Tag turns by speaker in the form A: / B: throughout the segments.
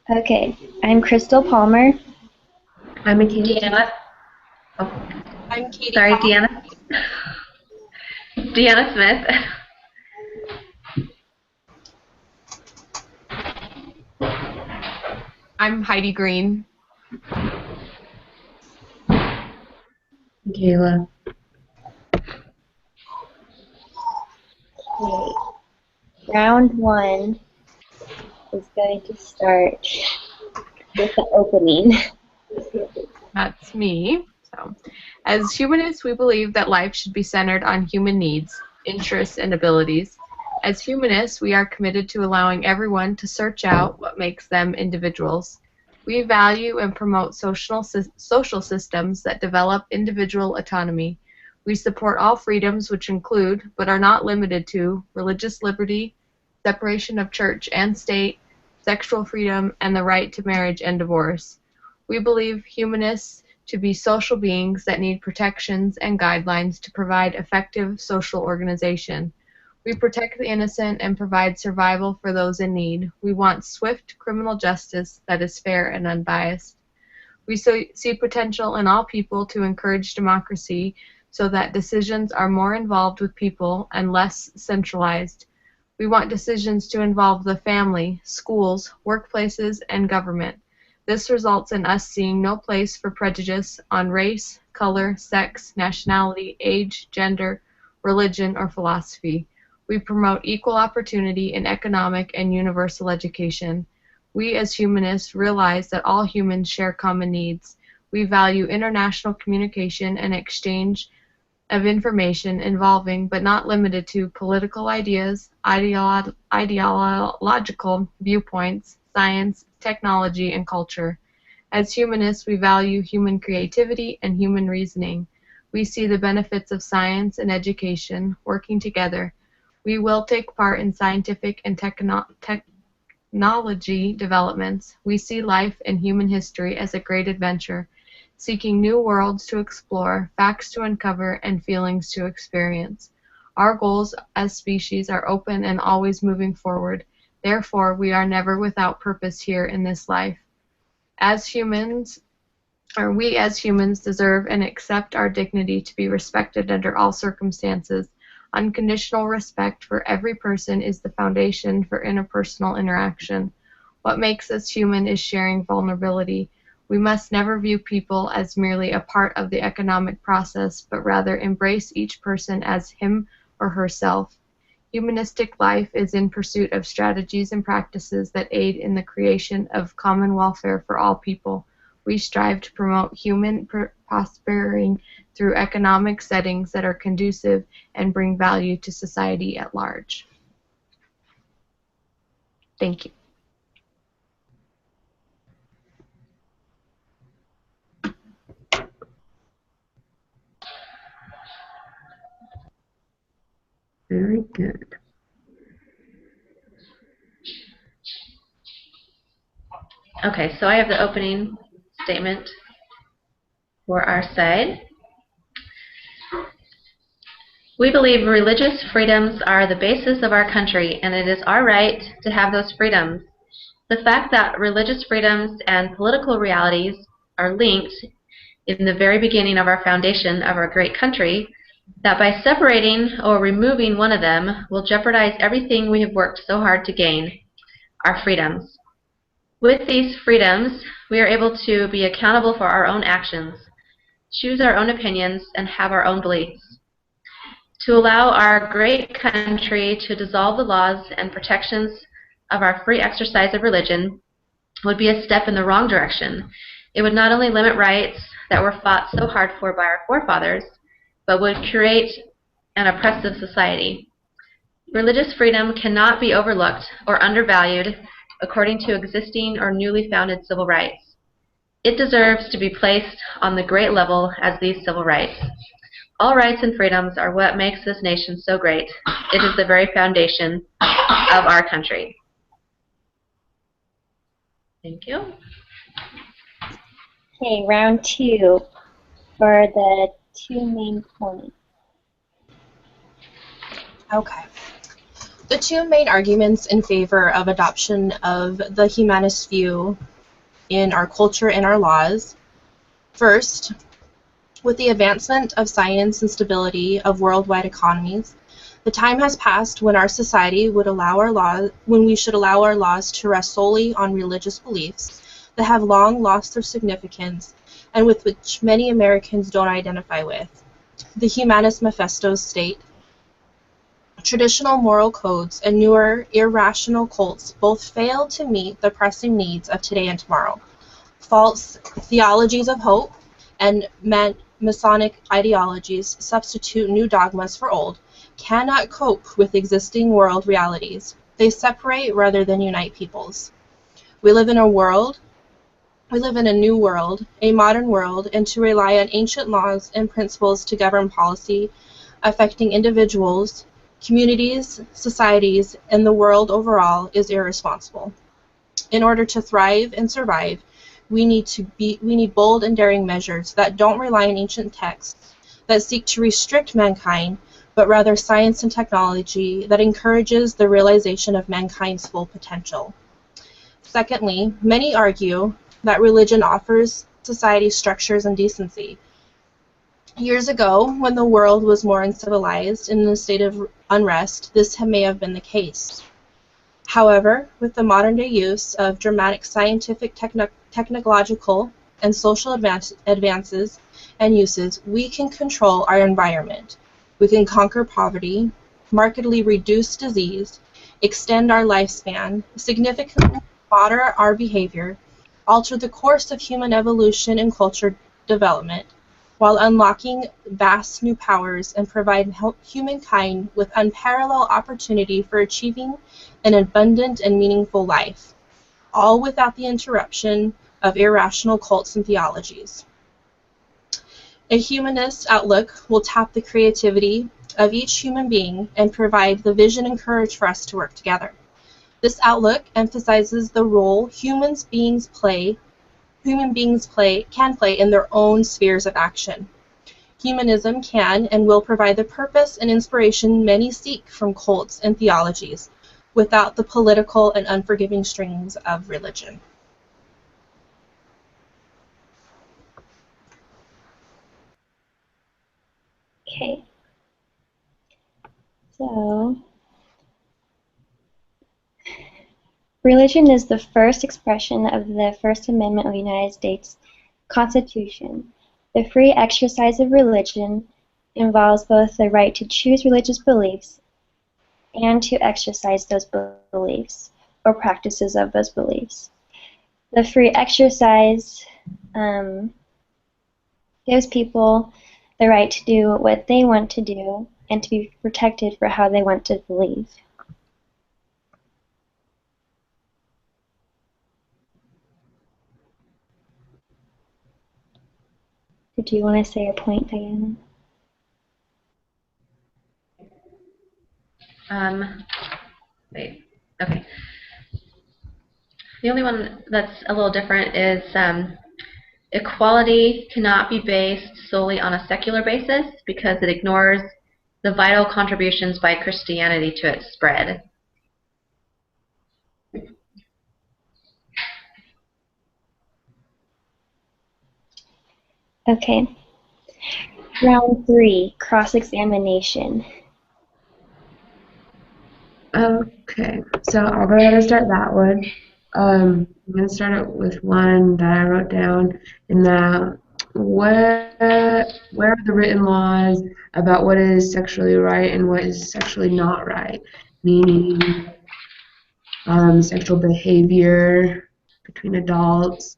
A: Okay, I'm Crystal Palmer.
B: I'm Deanna. Oh,
C: I'm Katie.
B: sorry, Deanna. Deanna Smith.
C: I'm Heidi Green.
B: Kayla.
A: Okay. Round one is going to start with the opening.
C: That's me. So, as humanists, we believe that life should be centered on human needs, interests, and abilities. As humanists, we are committed to allowing everyone to search out what makes them individuals. We value and promote social systems that develop individual autonomy. We support all freedoms, which include, but are not limited to, religious liberty, separation of church and state, sexual freedom, and the right to marriage and divorce. We believe humanists to be social beings that need protections and guidelines to provide effective social organization. We protect the innocent and provide survival for those in need. We want swift criminal justice that is fair and unbiased. We see potential in all people to encourage democracy so that decisions are more involved with people and less centralized. We want decisions to involve the family, schools, workplaces, and government. This results in us seeing no place for prejudice on race, color, sex, nationality, age, gender, religion, or philosophy. We promote equal opportunity in economic and universal education. We as humanists realize that all humans share common needs. We value international communication and exchange of information involving, but not limited to, political ideas, ideological viewpoints, science, technology, and culture. As humanists, we value human creativity and human reasoning. We see the benefits of science and education working together. We will take part in scientific and technology developments. We see life and human history as a great adventure, seeking new worlds to explore, facts to uncover, and feelings to experience. Our goals as species are open and always moving forward. Therefore, we are never without purpose here in this life. We as humans deserve and accept our dignity to be respected under all circumstances. Unconditional respect for every person is the foundation for interpersonal interaction. What makes us human is sharing vulnerability. We must never view people as merely a part of the economic process, but rather embrace each person as him or herself. Humanistic life is in pursuit of strategies and practices that aid in the creation of common welfare for all people. We strive to promote human prosperity through economic settings that are conducive and bring value to society at large. Thank you.
B: Very good. Okay, so I have the opening statement for our side. We believe religious freedoms are the basis of our country, and it is our right to have those freedoms. The fact that religious freedoms and political realities are linked in the very beginning of our foundation of our great country, that by separating or removing one of them will jeopardize everything we have worked so hard to gain, our freedoms. With these freedoms, we are able to be accountable for our own actions, choose our own opinions, and have our own beliefs. To allow our great country to dissolve the laws and protections of our free exercise of religion would be a step in the wrong direction. It would not only limit rights that were fought so hard for by our forefathers, but would create an oppressive society. Religious freedom cannot be overlooked or undervalued according to existing or newly founded civil rights. It deserves to be placed on the great level as these civil rights. All rights and freedoms are what makes this nation so great. It is the very foundation of our country. Thank you.
A: Okay, round two for the two main points.
D: Okay. The two main arguments in favor of adoption of the humanist view in our culture and our laws. First, with the advancement of science and stability of worldwide economies, the time has passed when our society would when we should allow our laws to rest solely on religious beliefs that have long lost their significance and with which many Americans don't identify with. The Humanist Manifestos state, traditional moral codes and newer irrational cults both fail to meet the pressing needs of today and tomorrow. False theologies of hope and Masonic ideologies substitute new dogmas for old, cannot cope with existing world realities. They separate rather than unite peoples. We live in a new world, a modern world, and to rely on ancient laws and principles to govern policy affecting individuals, communities, societies, and the world overall is irresponsible. In order to thrive and survive, we need bold and daring measures that don't rely on ancient texts that seek to restrict mankind, but rather science and technology that encourages the realization of mankind's full potential. Secondly, many argue that religion offers society structures and decency. Years ago, when the world was more uncivilized and in a state of unrest, this may have been the case. However, with the modern-day use of dramatic scientific, technological, and social advances and uses, we can control our environment. We can conquer poverty, markedly reduce disease, extend our lifespan, significantly moderate our behavior, alter the course of human evolution and culture development, while unlocking vast new powers and provide humankind with unparalleled opportunity for achieving an abundant and meaningful life, all without the interruption of irrational cults and theologies. A humanist outlook will tap the creativity of each human being and provide the vision and courage for us to work together. This outlook emphasizes the role human beings can play in their own spheres of action. Humanism can and will provide the purpose and inspiration many seek from cults and theologies, without the political and unforgiving strings of religion.
A: Okay. So, religion is the first expression of the First Amendment of the United States Constitution. The free exercise of religion involves both the right to choose religious beliefs and to exercise those beliefs or practices of those beliefs. The free exercise gives people the right to do what they want to do and to be protected for how they want to believe. Did you want to say a point, Diana?
B: Wait. Okay. The only one that's a little different is equality cannot be based solely on a secular basis because it ignores the vital contributions by Christianity to its spread.
A: Okay. Round 3, cross-examination.
E: Okay, so I'll go ahead and start that one. I'm going to start out with one that I wrote down in the where are the written laws about what is sexually right and what is sexually not right, meaning sexual behavior between adults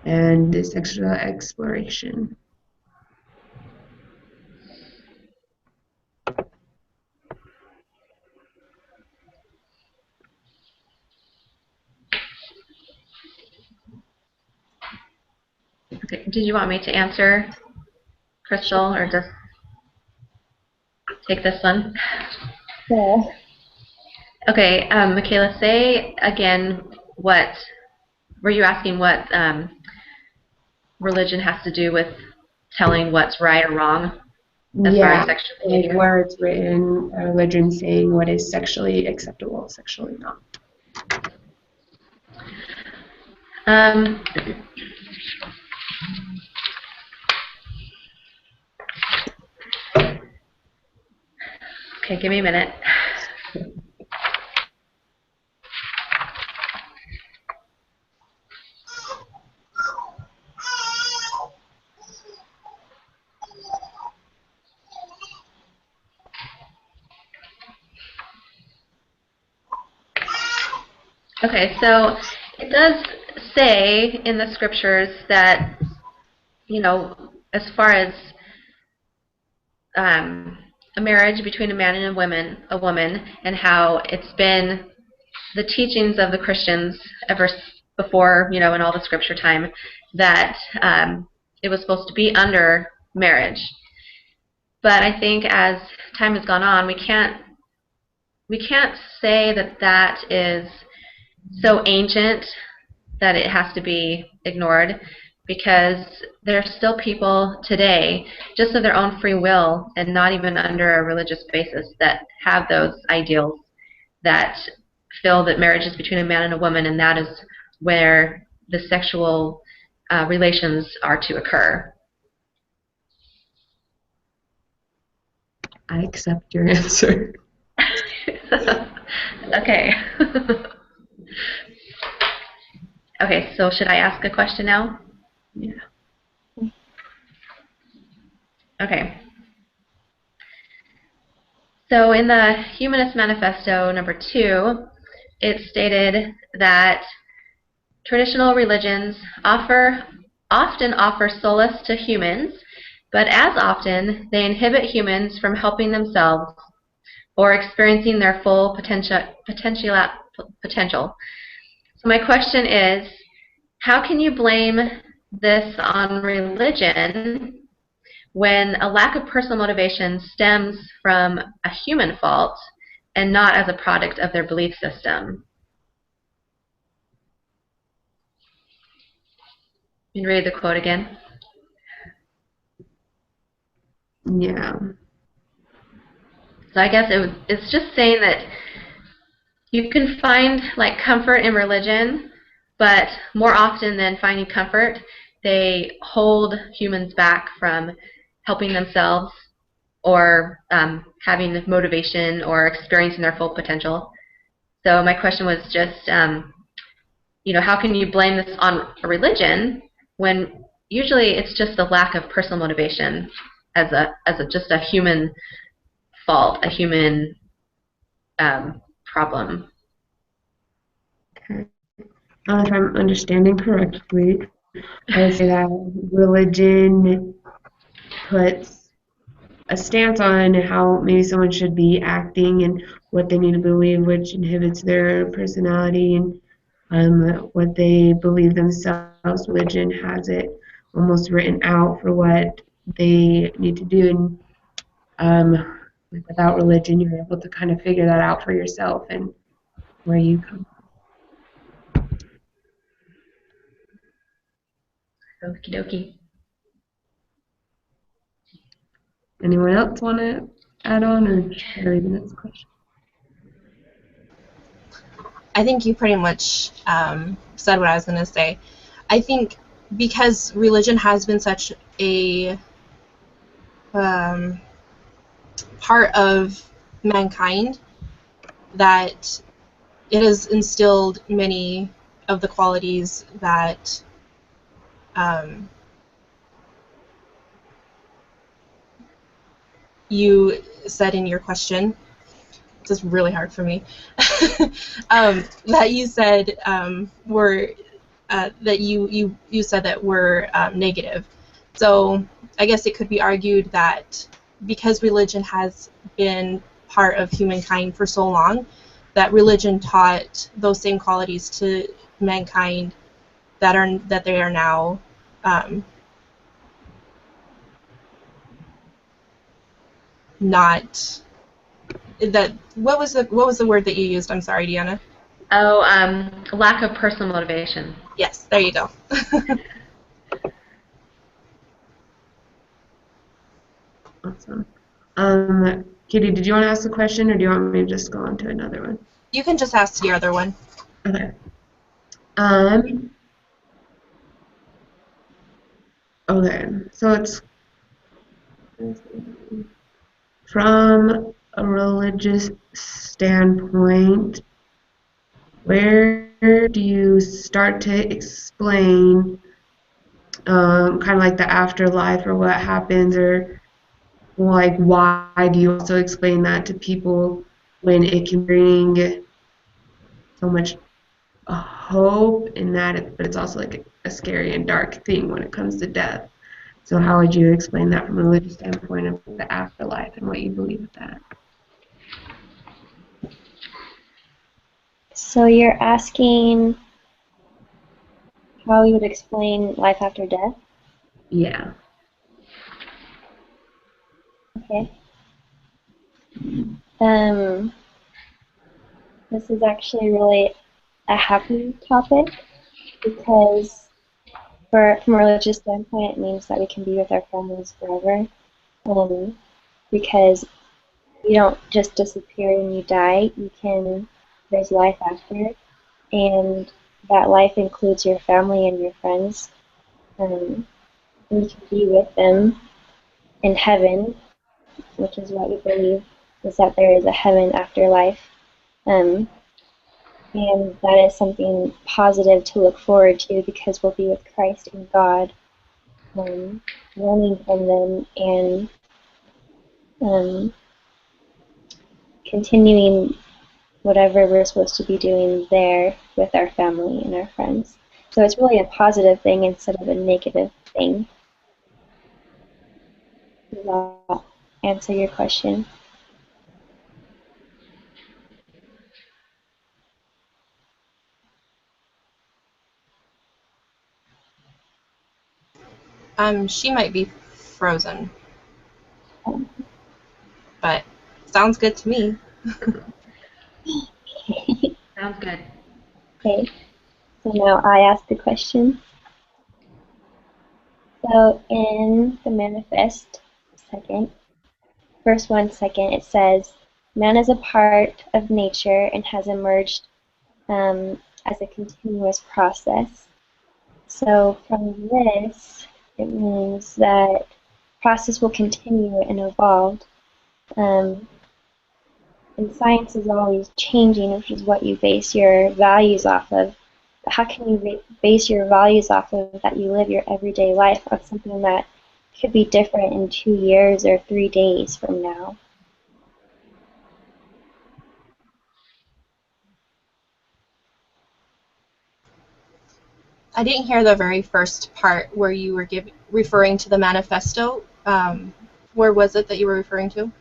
E: and sexual exploration.
B: Okay. Did you want me to answer, Crystal, or just take this one?
A: Yeah.
B: Okay, Michaela, say again what, were you asking what religion has to do with telling what's right or wrong? as far
E: Yeah,
B: as sexual
E: like
B: behavior?
E: where it's written, a religion saying what is sexually acceptable, sexually not.
B: Um, okay, give me a minute. Okay, so it does say in the scriptures that, as far as a marriage between a man and a woman, and how it's been the teachings of the Christians ever before, in all the scripture time, that it was supposed to be under marriage. But I think as time has gone on, we can't say that that is so ancient that it has to be ignored, because there are still people today, just of their own free will and not even under a religious basis, that have those ideals, that feel that marriage is between a man and a woman, and that is where the sexual relations are to occur.
E: I accept your answer.
B: Okay. Okay, so should I ask a question now?
E: Yeah.
B: Okay. So in the Humanist Manifesto number 2, it stated that traditional religions often offer solace to humans, but as often they inhibit humans from helping themselves or experiencing their full potential. So my question is, how can you blame this on religion when a lack of personal motivation stems from a human fault and not as a product of their belief system? You can read the quote again.
E: Yeah.
B: So I guess it's just saying that you can find comfort in religion, but more often than finding comfort, they hold humans back from helping themselves or having motivation or experiencing their full potential. So my question was just, how can you blame this on a religion when usually it's just a lack of personal motivation as just a human fault, a human problem?
E: Okay. If I'm understanding correctly, I would say that religion puts a stance on how maybe someone should be acting and what they need to believe, which inhibits their personality and what they believe themselves. Religion has it almost written out for what they need to do, and without religion, you're able to kind of figure that out for yourself and where you come from.
B: Okie dokie.
E: Anyone else want to add on, or should I read the next question?
D: I think you pretty much said what I was going to say. I think because religion has been such a part of mankind that it has instilled many of the qualities that you said in your question. This is really hard for me. That you said were that you said that were negative. So I guess it could be argued that because religion has been part of humankind for so long, that religion taught those same qualities to mankind that they are now not. That what was the word that you used? I'm sorry, Deanna.
B: Oh, lack of personal motivation.
D: Yes, there you go.
E: Awesome. Kitty, did you want to ask a question, or do you want me to just go on to another one?
D: You can just ask the other one.
E: Okay. Okay. So it's from a religious standpoint, where do you start to explain kind of like the afterlife or what happens, or like why do you also explain that to people when it can bring so much hope in that, but it's also like a scary and dark thing when it comes to death. So how would you explain that from a religious standpoint of the afterlife and what you believe with that?
A: So you're asking how we would explain life after death?
E: Yeah.
A: Okay. This is actually really a happy topic because from a religious standpoint, it means that we can be with our families forever. Because you don't just disappear when you die. There's life after, and that life includes your family and your friends. And you can be with them in heaven, which is what we believe is that there is a heaven after life. Um, and that is something positive to look forward to because we'll be with Christ and God, learning from them and um, continuing whatever we're supposed to be doing there with our family and our friends. So it's really a positive thing instead of a negative thing. Does that answer your question?
D: She might be frozen, but sounds good to me.
B: Sounds good.
A: Okay, so now I ask the question. So in the manifest, verse 1, it says, man is a part of nature and has emerged as a continuous process. So from this, it means that process will continue and evolve. And science is always changing, which is what you base your values off of. But how can you base your values off of that you live your everyday life on something that could be different in 2 years or 3 days from now?
D: I didn't hear the very first part where you were referring to the manifesto. Where was it that you were referring to?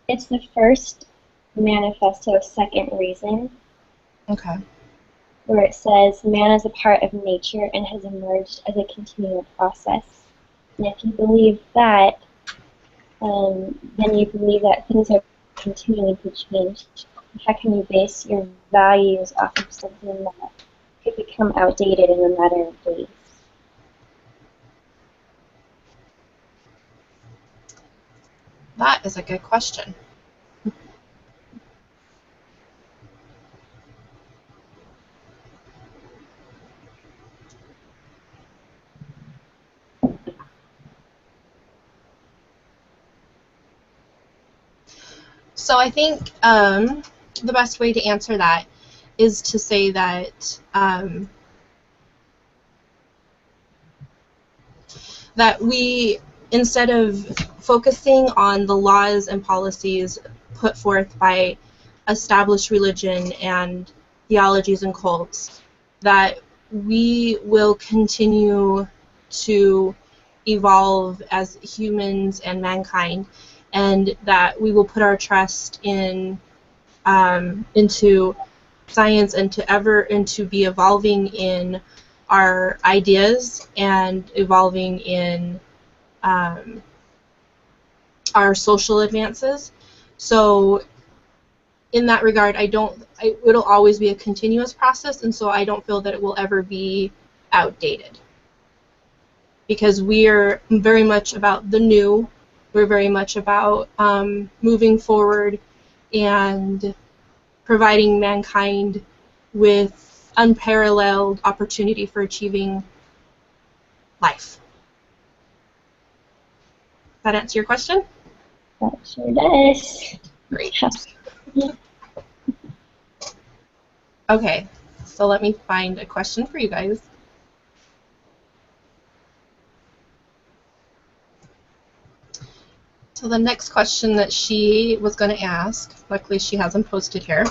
A: It's the first manifesto, second reason,
D: Okay.
A: where it says man is a part of nature and has emerged as a continual process. And if you believe that, then you believe that things are continuing to change. How can you base your values off of something that could become outdated in a matter of days?
D: That is a good question. So I think the best way to answer that is to say that that we, instead of focusing on the laws and policies put forth by established religion and theologies and cults, that we will continue to evolve as humans and mankind, and that we will put our trust in into science and to be evolving in our ideas and evolving in our social advances. So in that regard, it'll always be a continuous process, and so I don't feel that it will ever be outdated, because we're very much about the new We're very much about moving forward and providing mankind with unparalleled opportunity for achieving life. That answer your question?
A: That sure does.
D: Great.
A: Yeah.
D: Okay, so let me find a question for you guys. So the next question that she was going to ask, luckily she hasn't posted here.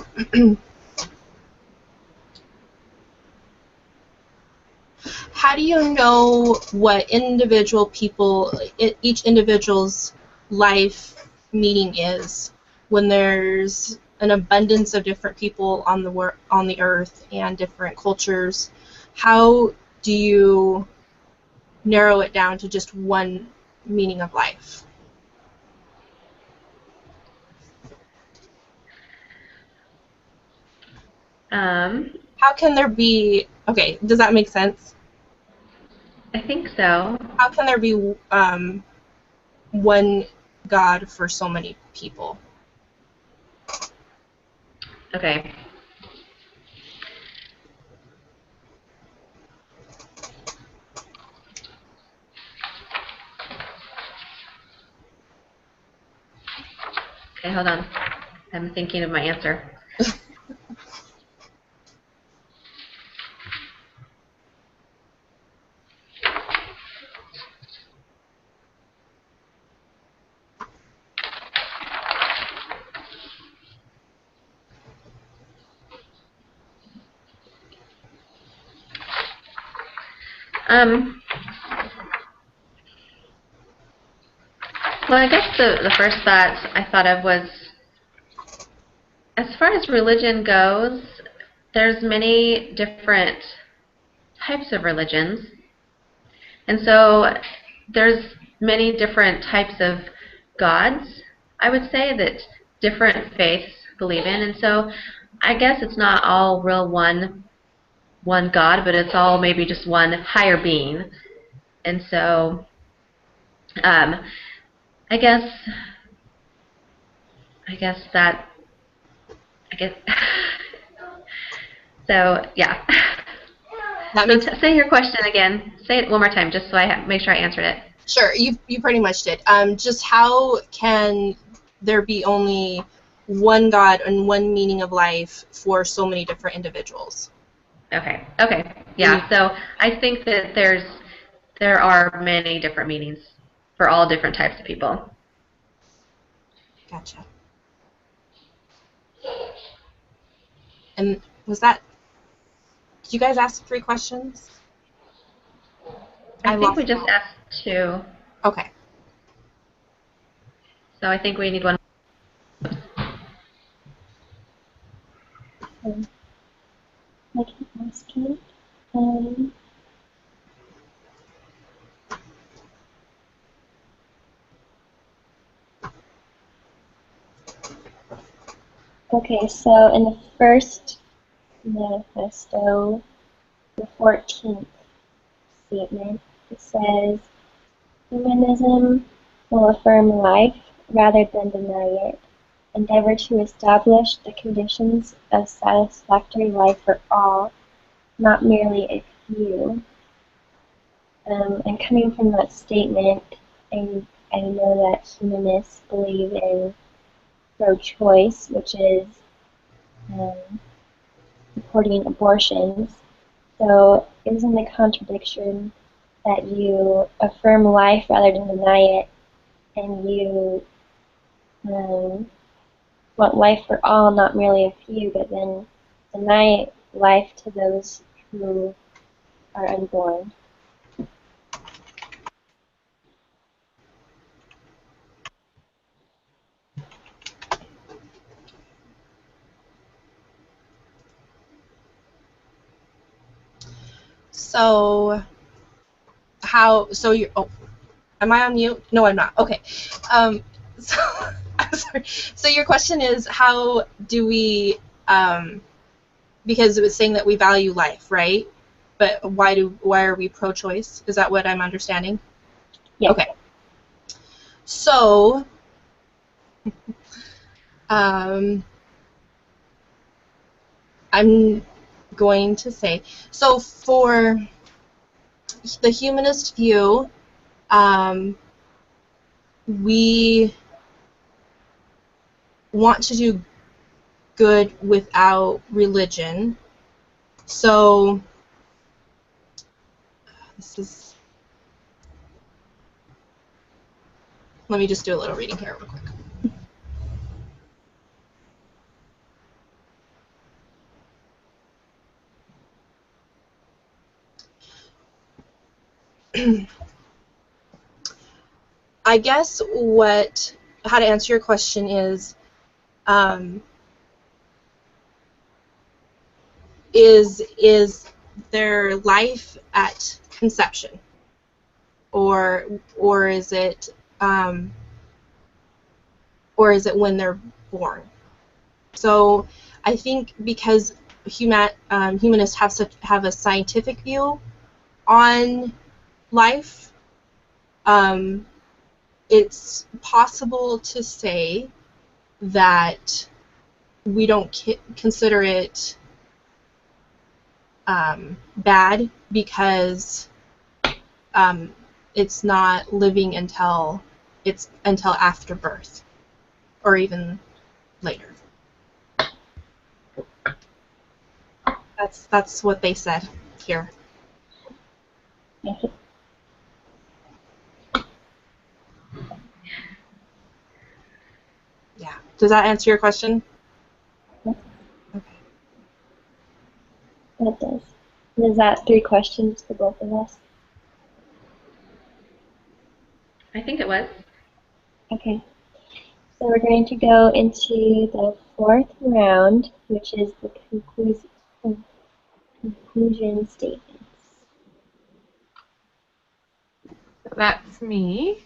D: How do you know what individual people, each individual's life meaning is when there's an abundance of different people on the earth and different cultures? How do you narrow it down to just one meaning of life? How can there be, okay, does that make sense?
B: I think so.
D: How can there be one God for so many people?
B: Okay. Okay, hold on. I'm thinking of my answer. Well, I guess the first thought I thought of was, as far as religion goes, there's many different types of religions. And so there's many different types of gods, I would say, that different faiths believe in. And so I guess it's not all real one God, but it's all maybe just one higher being. And so I guess so yeah.
D: That
B: So
D: makes
B: say your question again. Say it one more time, just so I make sure I answered it.
D: Sure, you pretty much did. Just how can there be only one God and one meaning of life for so many different individuals?
B: Okay. Yeah. So I think that there are many different meanings for all different types of people.
D: Gotcha. And was that, did you guys ask 3 questions?
B: I think we just asked 2.
D: Okay.
B: So I think we need one.
A: I can ask you. Okay, so in the first manifesto, the 14th statement, it says, humanism will affirm life rather than deny it, endeavor to establish the conditions of satisfactory life for all, not merely a few. And coming from that statement, I know that humanists believe in pro-choice, which is supporting abortions. So isn't the contradiction that you affirm life rather than deny it, and you want life for all, not merely a few, but then deny life to those who are unborn?
D: So so you're, oh, am I on mute? No, I'm not. Okay. So, I'm sorry. So your question is, how do we, because it was saying that we value life, right? But why are we pro-choice? Is that what I'm understanding?
A: Yeah.
D: Okay. So, I'm going to say, so for the humanist view, we want to do good without religion. So, let me just do a little reading here real quick. I guess how to answer your question is their life at conception, or is it when they're born? So I think because humanists have a scientific view on life, it's possible to say that we don't consider it bad because it's not living until after birth, or even later. That's what they said here. Yeah. Does that answer your question?
A: Okay. That does. Is that 3 questions for both of us?
B: I think it was.
A: Okay. So we're going to go into the 4th round, which is the conclusion statements.
C: That's me.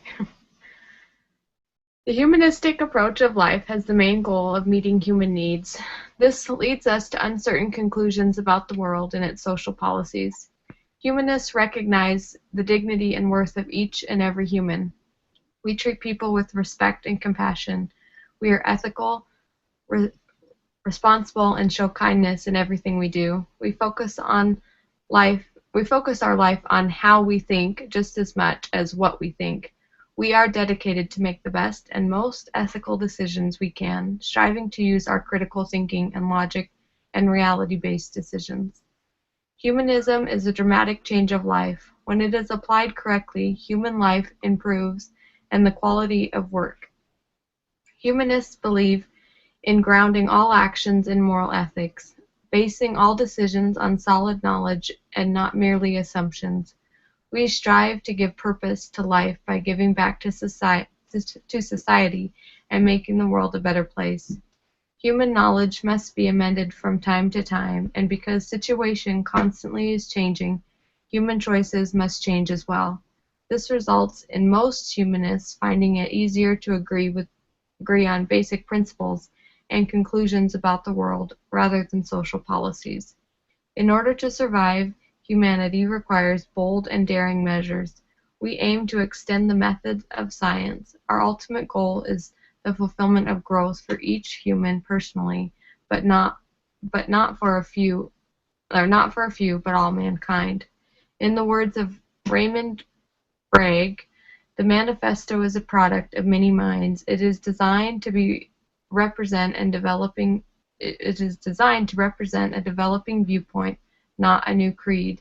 C: The humanistic approach of life has the main goal of meeting human needs. This leads us to uncertain conclusions about the world and its social policies. Humanists recognize the dignity and worth of each and every human. We treat people with respect and compassion. We are ethical, responsible, and show kindness in everything we do. We focus our life on how we think just as much as what we think. We are dedicated to make the best and most ethical decisions we can, striving to use our critical thinking and logic and reality-based decisions. Humanism is a dramatic change of life. When it is applied correctly, human life improves and the quality of work. Humanists believe in grounding all actions in moral ethics, basing all decisions on solid knowledge and not merely assumptions. We strive to give purpose to life by giving back to society and making the world a better place. Human knowledge must be amended from time to time, and because situation constantly is changing, human choices must change as well. This results in most humanists finding it easier to agree on basic principles and conclusions about the world rather than social policies. In order to survive, humanity requires bold and daring measures. We aim to extend the methods of science. Our ultimate goal is the fulfillment of growth for each human personally, but not for a few, but all mankind. In the words of Raymond Bragg, the manifesto is a product of many minds. It is designed to represent a developing viewpoint, not a new creed.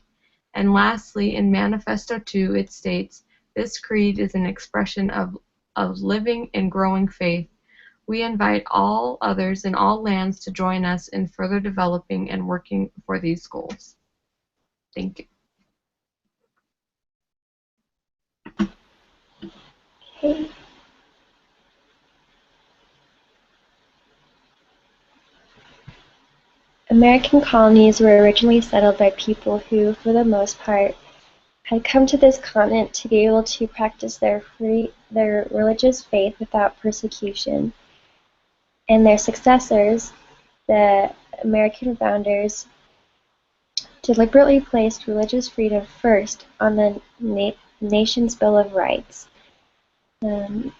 C: And lastly, in Manifesto 2, it states, this creed is an expression of living and growing faith. We invite all others in all lands to join us in further developing and working for these goals. Thank you.
A: Okay. American colonies were originally settled by people who, for the most part, had come to this continent to be able to practice their religious faith without persecution. And their successors, the American founders, deliberately placed religious freedom first on the nation's Bill of Rights.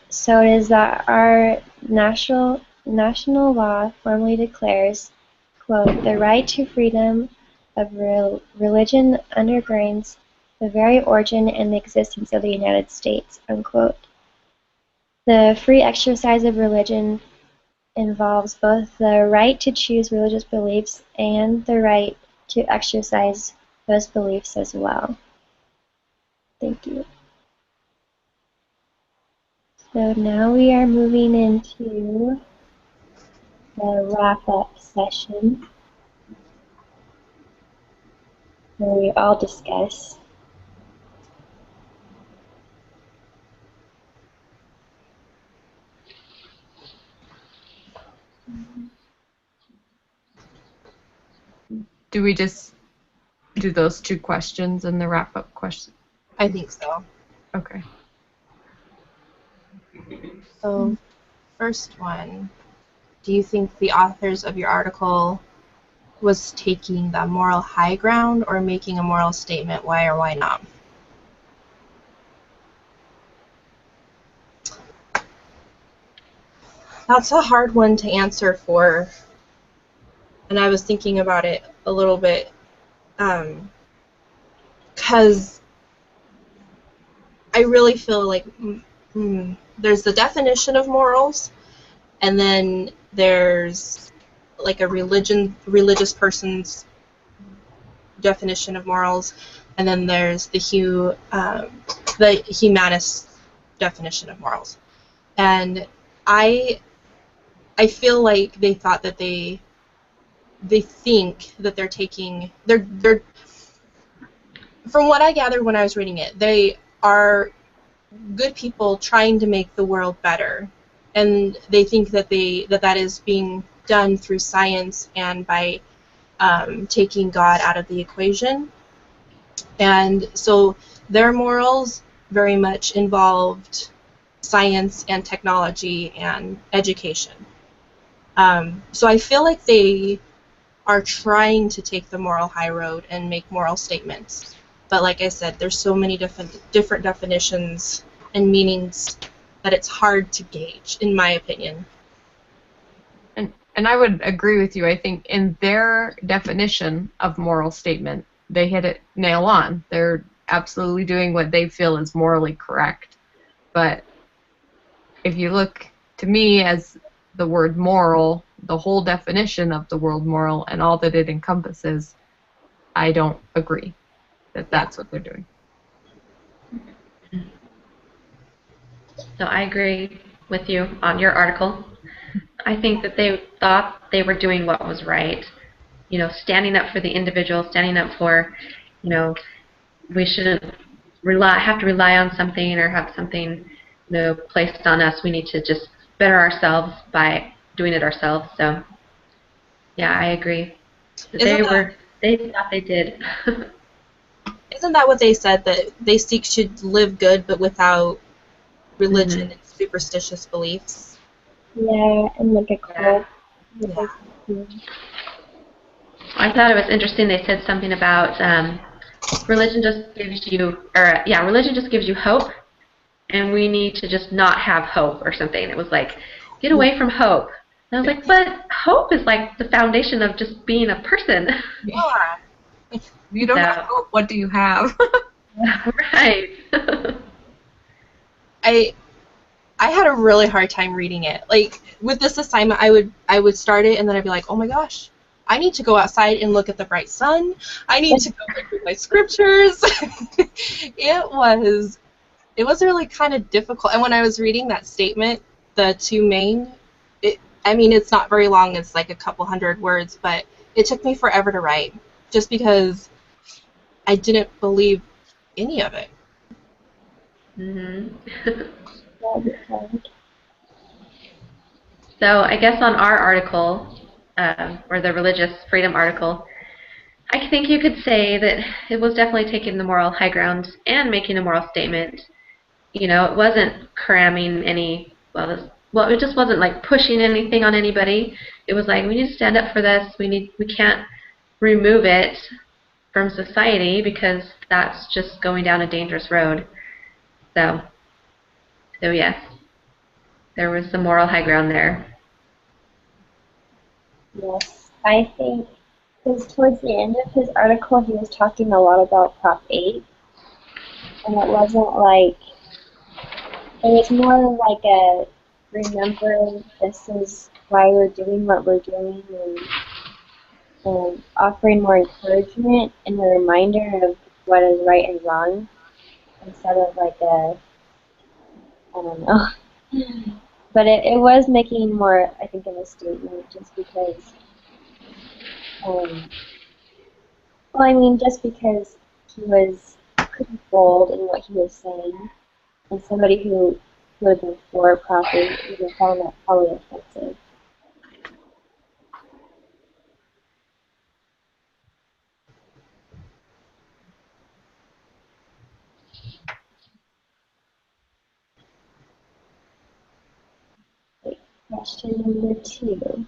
A: So it is that our national law formally declares, quote, the right to freedom of religion undergirds the very origin and the existence of the United States, unquote. The free exercise of religion involves both the right to choose religious beliefs and the right to exercise those beliefs as well. Thank you. So now we are moving into the wrap-up session where we all discuss.
C: Do we just do those 2 questions and the wrap-up question?
D: I think so.
C: Okay.
D: So, first one, do you think the authors of your article was taking the moral high ground or making a moral statement? Why or why not? That's a hard one to answer for, and I was thinking about it a little bit, because I really feel like there's the definition of morals, and then there's like a religious person's definition of morals, and then there's the humanist definition of morals. And I feel like they thought that they think that they're taking they're from what I gathered when I was reading it, they are good people trying to make the world better, and they think that that is being done through science and by taking God out of the equation. And so their morals very much involved science and technology and education. So I feel like they are trying to take the moral high road and make moral statements. But like I said, there's so many different definitions and meanings that it's hard to gauge, in my opinion.
C: And I would agree with you. I think in their definition of moral statement, they hit it nail on. They're absolutely doing what they feel is morally correct. But if you look to me as the word moral, the whole definition of the word moral and all that it encompasses, I don't agree that that's what they're doing.
B: So I agree with you on your article. I think that they thought they were doing what was right. You know, standing up for the individual, standing up for, you know, we shouldn't have to rely on something or have something, you know, placed on us. We need to just better ourselves by doing it ourselves. So, yeah, I agree. They thought they did.
D: Isn't that what they said, that they seek to live good but without religion and superstitious beliefs?
A: Yeah, and like a cult.
D: Yeah.
B: I thought it was interesting. They said something about religion just gives you, religion just gives you hope, and we need to just not have hope or something. It was like, get away from hope. And I was like, but hope is like the foundation of just being a person.
D: Yeah.
C: If you don't have hope, what do you have?
B: Right.
D: I had a really hard time reading it. Like, with this assignment, I would start it and then I'd be like, oh my gosh, I need to go outside and look at the bright sun. I need to go through my scriptures. It was really kind of difficult. And when I was reading that statement, the two main, it's not very long. It's like a couple hundred words, but it took me forever to write just because I didn't believe any of it.
B: So I guess on our article, or the religious freedom article, I think you could say that it was definitely taking the moral high ground and making a moral statement. You know, it wasn't cramming any, it just wasn't like pushing anything on anybody. It was like, we need to stand up for this. We can't remove it from society because that's just going down a dangerous road. So, So yes, there was some moral high ground there.
A: Yes, I think because towards the end of his article, he was talking a lot about Prop 8, and it wasn't like, it was more like a remember this is why we're doing what we're doing, and offering more encouragement and a reminder of what is right and wrong instead of like a, I don't know. But it was making more, I think, of a statement just because, um, well, I mean, just because he was pretty bold in what he was saying, and somebody who would have been for profit would have found that probably offensive. Okay, question number 2.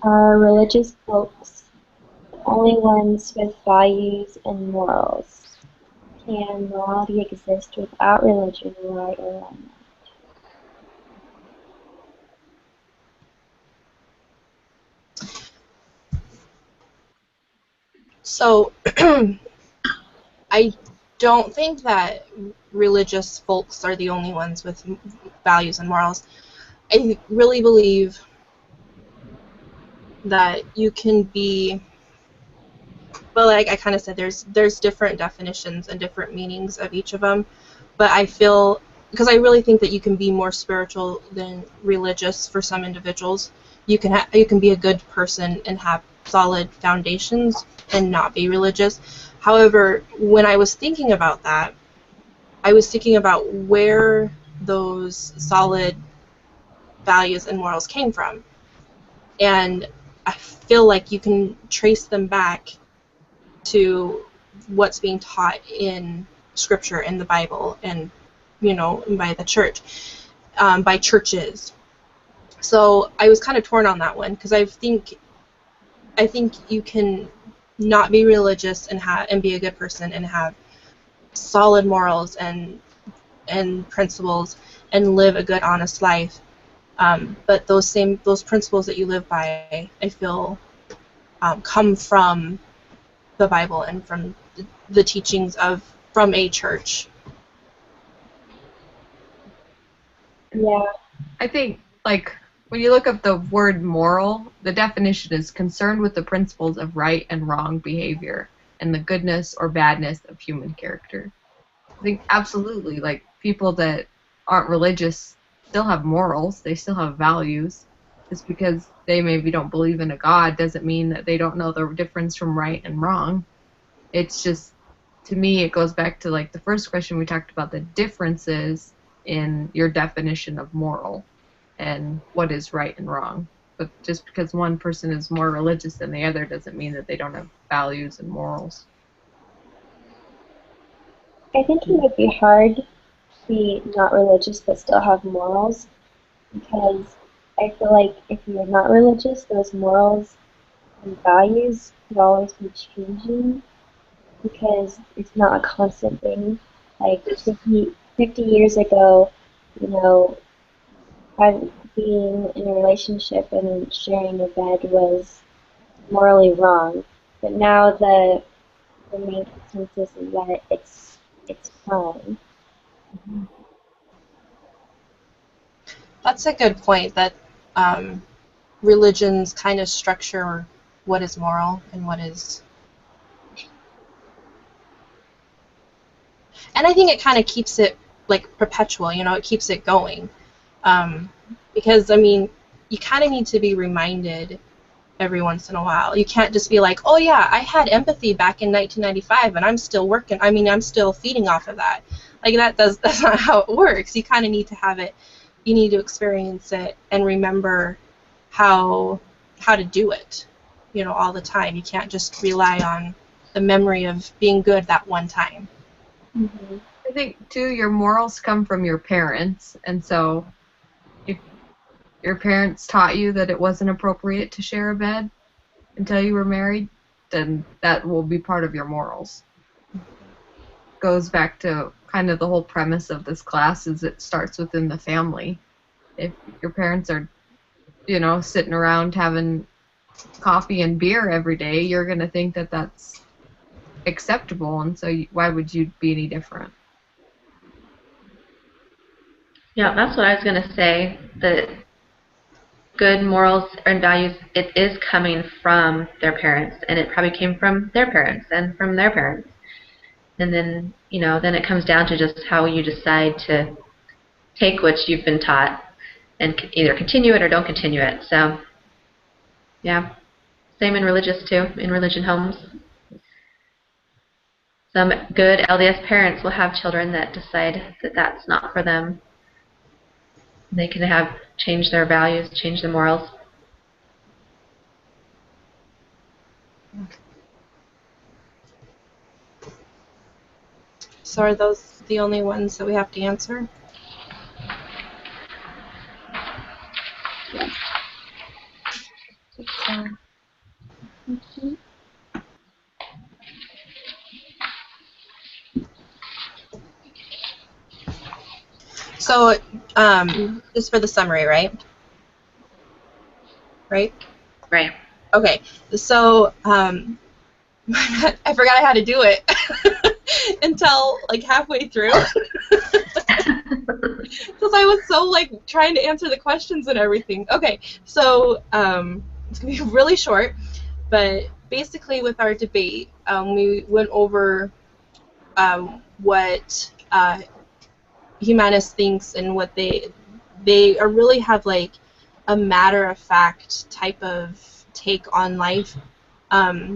A: Are religious folks the only ones with values and morals? Can morality exist without religion, right or wrong?
D: So I don't think that religious folks are the only ones with values and morals. I really believe that you can be, well, like I kind of said, there's different definitions and different meanings of each of them, but I feel, because I really think that you can be more spiritual than religious for some individuals. You can be a good person and have solid foundations and not be religious. However, when I was thinking about that, I was thinking about where those solid values and morals came from. And I feel like you can trace them back to what's being taught in Scripture, in the Bible, and, by the church, by churches. So I was kind of torn on that one, because I think you can not be religious and be a good person and have solid morals and principles and live a good, honest life. But those principles that you live by, I feel, come from the Bible and from the teachings from a church.
A: Yeah.
C: I think, like, when you look up the word moral, the definition is concerned with the principles of right and wrong behavior and the goodness or badness of human character. I think absolutely, like, people that aren't religious still have morals, they still have values. Just because they maybe don't believe in a God doesn't mean that they don't know the difference from right and wrong. It's just, to me, it goes back to, like, the first question we talked about, the differences in your definition of moral and what is right and wrong. But just because one person is more religious than the other doesn't mean that they don't have values and morals.
A: I think it would be hard to be not religious but still have morals, because I feel like if you're not religious, those morals and values could always be changing because it's not a constant thing. Like 50 years ago, you know, being in a relationship and sharing a bed was morally wrong, but now the main consensus is that it's fine.
D: That's a good point, that religions kind of structure what is moral and what is... And I think it kind of keeps it, like, perpetual, it keeps it going. Because, I mean, you kind of need to be reminded every once in a while. You can't just be like, oh yeah, I had empathy back in 1995 and I'm still working. I mean, I'm still feeding off of that. Like, that's not how it works. You kind of need to have it. You need to experience it and remember how to do it, all the time. You can't just rely on the memory of being good that one time.
A: Mm-hmm.
C: I think, too, your morals come from your parents, and so if your parents taught you that it wasn't appropriate to share a bed until you were married, then that will be part of your morals. Goes back to kind of the whole premise of this class is it starts within the family. If your parents are, you know, sitting around having coffee and beer every day, you're going to think that that's acceptable, and so why would you be any different?
B: Yeah, that's what I was going to say. That good morals and values, it is coming from their parents, and it probably came from their parents and from their parents. And then, you know, then it comes down to just how you decide to take what you've been taught and either continue it or don't continue it. So, yeah. Same in religious too, in religion homes. Some good LDS parents will have children that decide that that's not for them. They can have change their values, change their morals.
D: So are those the only ones that we have to answer? So, just for the summary, right? Right?
B: Right.
D: Okay. So, I forgot how to do it until like halfway through. Because I was so like trying to answer the questions and everything. Okay, so it's gonna be really short, but basically with our debate, we went over what Humanist thinks and what they really have like a matter-of-fact type of take on life.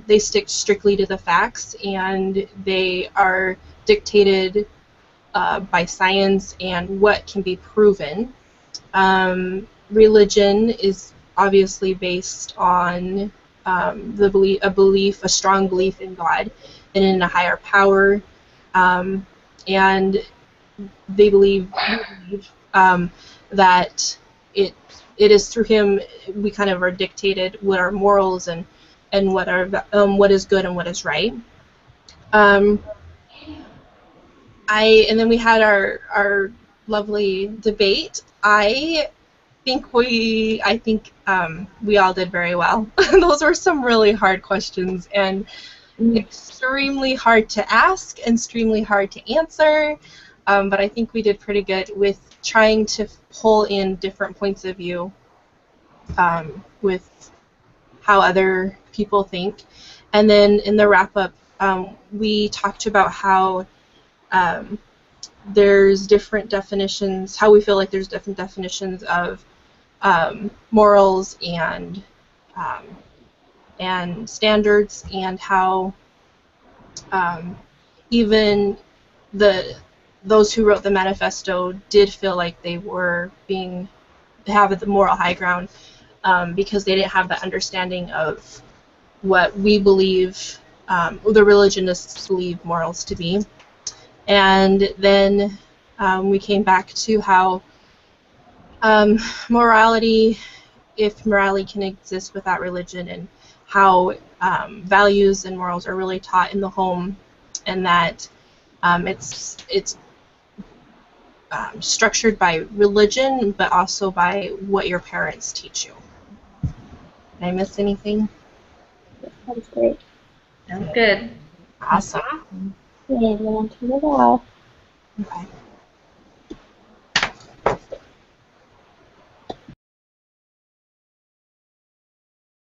D: They stick strictly to the facts, and they are dictated by science and what can be proven. Religion is obviously based on a strong belief in God and in a higher power, and they believe that it is through Him we kind of are dictated what our morals and what is good and what is right. And then we had our lovely debate. I think we all did very well. Those were some really hard questions and extremely hard to ask, extremely hard to answer. But I think we did pretty good with trying to pull in different points of view with how other people think. And then in the wrap-up, we talked about how there's different definitions, how we feel like there's different definitions of morals and standards, and how even those who wrote the manifesto did feel like they were have the moral high ground because they didn't have that understanding of what we believe, the religionists believe morals to be. And then we came back to how morality, if morality can exist without religion, and how values and morals are really taught in the home, and that it's structured by religion, but also by what your parents teach you. Did I miss anything?
A: That's great.
B: Sounds good.
D: Awesome.
A: Yeah, you want to turn it off.
D: Okay.